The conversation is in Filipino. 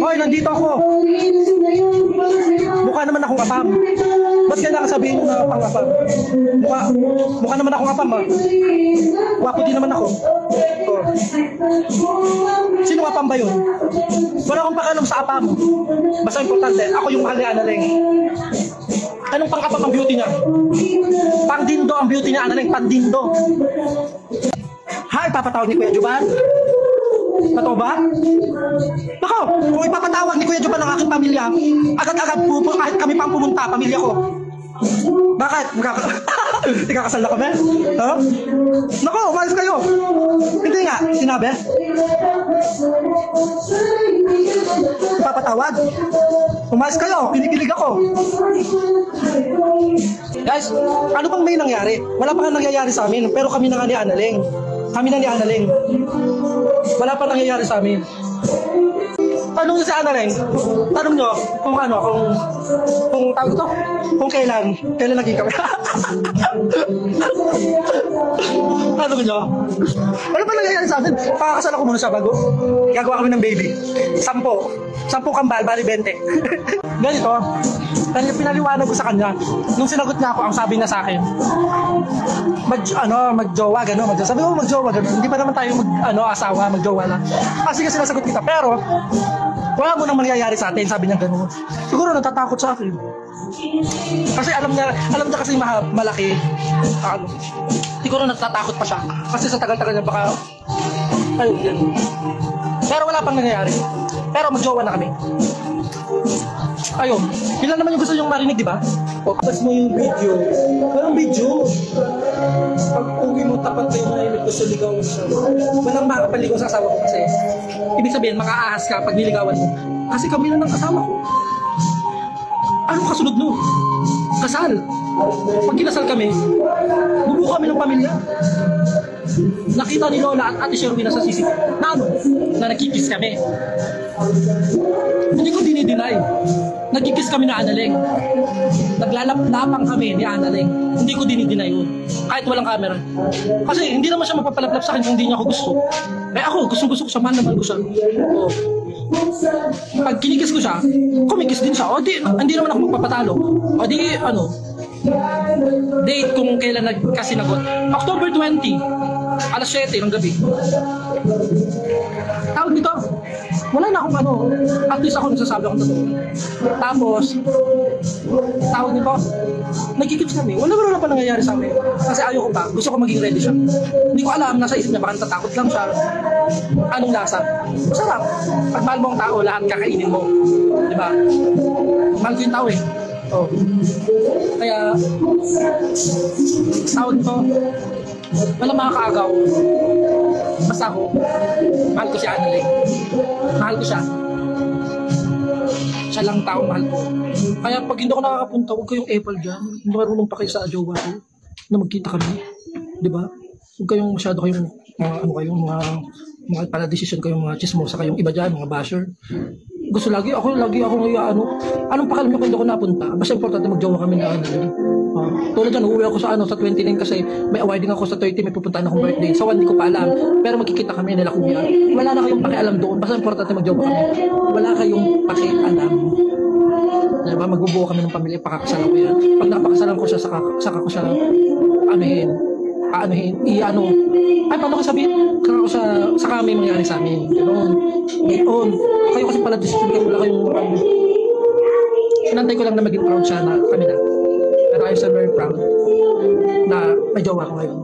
Hoy, nandito ako. Mukha naman akong apam. Ba't kailangan sabihin na pang-apam? Mukha naman akong apam, ha? Wapo din naman ako. Oh. Sino apam ba yun? Wala akong pakialam sa apam. Basta importante, ako yung mahal ni Analeng. Anong pang-apam ang beauty niya? Pang-dindo ang beauty niya, Analeng. Pang-dindo. Ha, ipapatawag ni Kuya Juban? Totoo ba? Nako, kung ipapatawag ni Kuya Juban ng aking pamilya, agad-agad po, kahit kami pang pumunta, pamilya ko. Bakit? Ikakasal na kami? Ha? Nako, umayos kayo. Hindi nga, sinabi. Ipapatawag. Umayos kayo, kinikilig ako. Guys, ano bang may nangyari? Wala pa nga nangyayari sa amin, pero kami na nga ni Analeng. Kami na ni Analeng. Wala pa nangyayari sa amin. Tanong niyo si Analeng. Tanong niyo kung ano, kung tawag ito, kung kailan naging kami. Tanong niyo. Ano pa nangyayari sa amin? Pakakasal ako muna sa bago. Gagawa kami ng baby. 10 kambal, bali 20. Ganito. Kaya pinaliwanag ko sa kanya. Nung sinagot niya ako, ang sabi niya sa akin, magjowa, gano'n. Sabi ko, magjowa, gano'n. Hindi pa naman tayo asawa, magjowa lang. Kasi sinasagot kita. Pero, wala mo nang mangyayari sa atin, sabi niya gano'n. Siguro natatakot sa akin. Kasi alam niya kasi malaki. Siguro natatakot pa siya. Kasi sa tagal-tagal niya baka, ayun, yan. Pero wala pang nangyayari. Pero magjowa na kami. Ayun, ilan naman yung gusto nyong marinig, di ba? Focus mo yung video. Walang video. Pag uwi mo, tapat kayo na gusto ligawan siya. Walang makapaligaw sa asawa ko kasi. Ibig sabihin, makaahas ka pag niligawan mo. Kasi kami na ng asawa ko. Anong kasunod no? Kasal. Pag kinasal kami, bubuo kami ng pamilya. Nakita ni Lola at Ate Sherwina sa CCTV na nagkikis kami. Hindi ko dinideny. Nagkikis kami na Analeng. Naglalap-lapang kami ni Analeng. Hindi ko dinideny yun. Kahit walang camera. Kasi hindi naman siya mapapalaplap sa akin kung hindi niya ako gusto. Eh ako, gustong-gusto ko siya, mahal naman ko siya. Oo. Pag kinikis ko siya, kumikis din siya. O di, hindi naman ako magpapatalo. O di, date kung kailan nagkasinagot. October 20, alas 7 ng gabi. Tawag dito, wala na akong at least ako nagsasabi akong totoo. Tapos, tawag dito, nagkikits kami. Wala pa nangyayari sa amin. Kasi ayoko pa, gusto ko maging ready siya. Hindi ko alam, nasa isip niya, baka natatakot lang siya. Anong lasa? Masarap. Pag mahal mo ang tao, lahat kakainin mo. Diba? Mahal ko yung tao eh. Oh. Kaya, tawag dito, wala makakaagaw. Basta ako, mahal ko si Analeng. Mahal ko siya. Siya lang tao, mahal ko. Kaya pag hindi ako nakakapunta, huwag kayong epal dyan. Hindi marunong pa kayo sa jowa ko na magkita kami. Diba? Huwag kayong masyado kayong mga pala-desisyon kayong mga chismosa kayong iba dyan, mga basher. Gusto lagi ako anong pakalam niyo kung hindi ako napunta? Basta importante magjowa kami na tulad dyan, uuwi ako sa 29 kasi may awarding ako sa 30, may pupuntahan akong birthday. Sa 1 di ko pa alam, pero magkikita kami nila kuya. Wala na kayong pakialam doon, basta importante magjowa kami. Wala kayong pakialam. Diba, magbubuo kami ng pamilya, pakakasalan ko yan. Pag napakasalan ko siya, saka ko siya paano ko sabihin? Saka may mangyari sa amin. Ganoon. Kayo kasi pala decision kayo, wala kayong sinantay ko lang na maging proud siya na kami na. Pero I'm so very proud na may jowa ko ngayon.